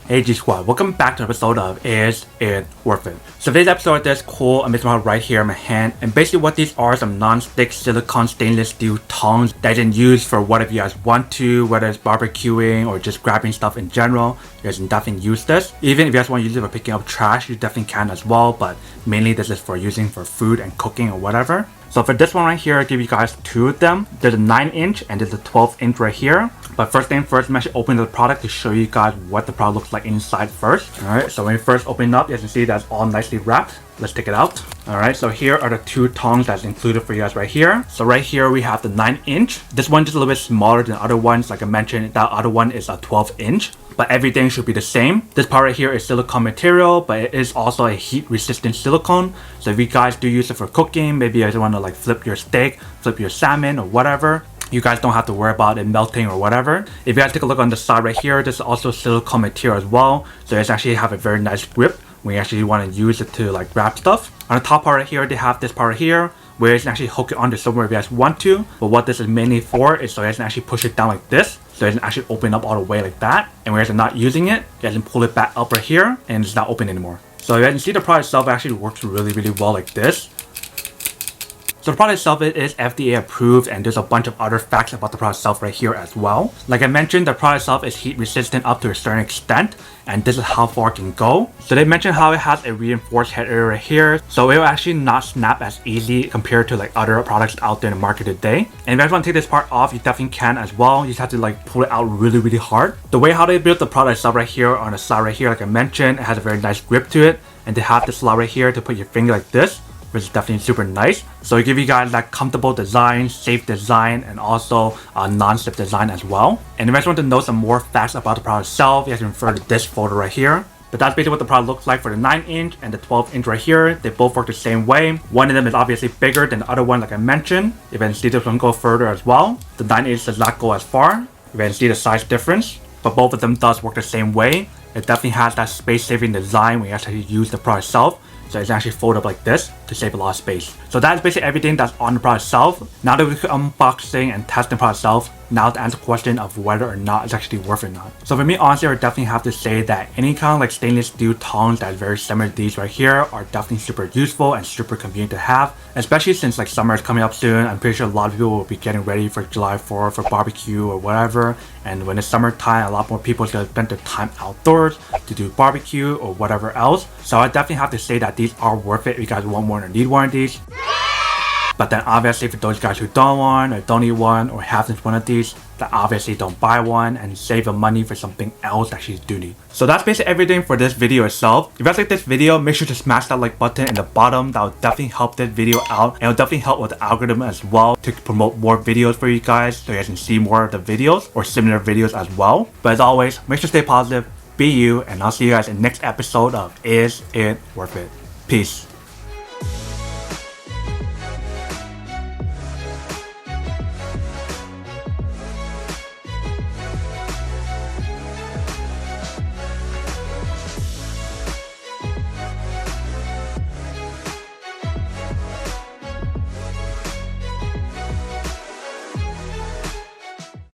Hey G Squad, welcome back to an episode of Is It Worth It? So today's episode is this cool amazing model right here in my hand, and basically what these are some non-stick silicone stainless steel tongs that you can use for whatever you guys want to, whether it's barbecuing or just grabbing stuff in general. You guys can definitely use this. Even if you guys want to use it for picking up trash, you definitely can as well, but mainly this is for using for food and cooking or whatever. So for this one right here, I'll give you guys two of them. There's a 9-inch and there's a 12-inch right here. But first thing first, I'm actually opening the product to show you guys what the product looks like inside first. Alright, so when you first open it up, you can see that's all nicely wrapped. Let's take it out. Alright, so here are the two tongs that's included for you guys right here. So right here we have the 9-inch. This one's just a little bit smaller than the other ones. Like I mentioned, that other one is a 12-inch. But everything should be the same. This part right here is silicone material, but it is also a heat resistant silicone. So if you guys do use it for cooking, maybe you guys want to like flip your steak, flip your salmon or whatever, you guys don't have to worry about it melting or whatever. If you guys take a look on the side right here, this is also silicone material as well. So it's actually have a very nice grip when you actually want to use it to like wrap stuff. On the top part right here, they have this part right here where you can actually hook it onto somewhere if you guys want to. But what this is mainly for is so you guys can actually push it down like this. So it can actually open up all the way like that. And when you guys are not using it, you guys can pull it back up right here and it's not open anymore. So you guys can see the product itself actually works really well like this. So the product itself is FDA approved, and there's a bunch of other facts about the product itself right here as well. Like I mentioned, the product itself is heat resistant up to a certain extent, and this is how far it can go. So they mentioned how it has a reinforced head area right here, so it will actually not snap as easy compared to like other products out there in the market today. And if you guys want to take this part off, you definitely can as well. You just have to like pull it out really hard. The way how they built the product itself right here on the side right here, like I mentioned, it has a very nice grip to it, and they have this slot right here to put your finger like this, which is definitely super nice. So it gives you guys that comfortable design, safe design, and also a non-slip design as well. And if you guys want to know some more facts about the product itself, you guys can refer to this photo right here. But that's basically what the product looks like for the 9-inch and the 12-inch right here. They both work the same way. One of them is obviously bigger than the other one, like I mentioned. If you can see this one go further as well. The 9-inch does not go as far. You can see the size difference. But both of them does work the same way. It definitely has that space-saving design when you actually use the product itself. So it's actually fold up like this to save a lot of space. So that's basically everything that's on the product itself. Now that we're unboxing and testing the product itself, now to answer the question of whether or not it's actually worth it or not. So for me, honestly, I would definitely have to say that any kind of like stainless steel tongs that is very similar to these right here are definitely super useful and super convenient to have. Especially since like summer is coming up soon. I'm pretty sure a lot of people will be getting ready for July 4th for barbecue or whatever. And when it's summertime, a lot more people are going to spend their time outdoors to do barbecue or whatever else. So I definitely have to say that these are worth it if you guys want one or need one of these. But then obviously for those guys who don't want or don't need one or have one of these, then obviously don't buy one and save the money for something else that you do need. So that's basically everything for this video itself. If you guys like this video, make sure to smash that like button in the bottom. That will definitely help this video out, and it will definitely help with the algorithm as well to promote more videos for you guys so you guys can see more of the videos or similar videos as well. But as always, make sure to stay positive, be you, and I'll see you guys in the next episode of Is It Worth It? Peace.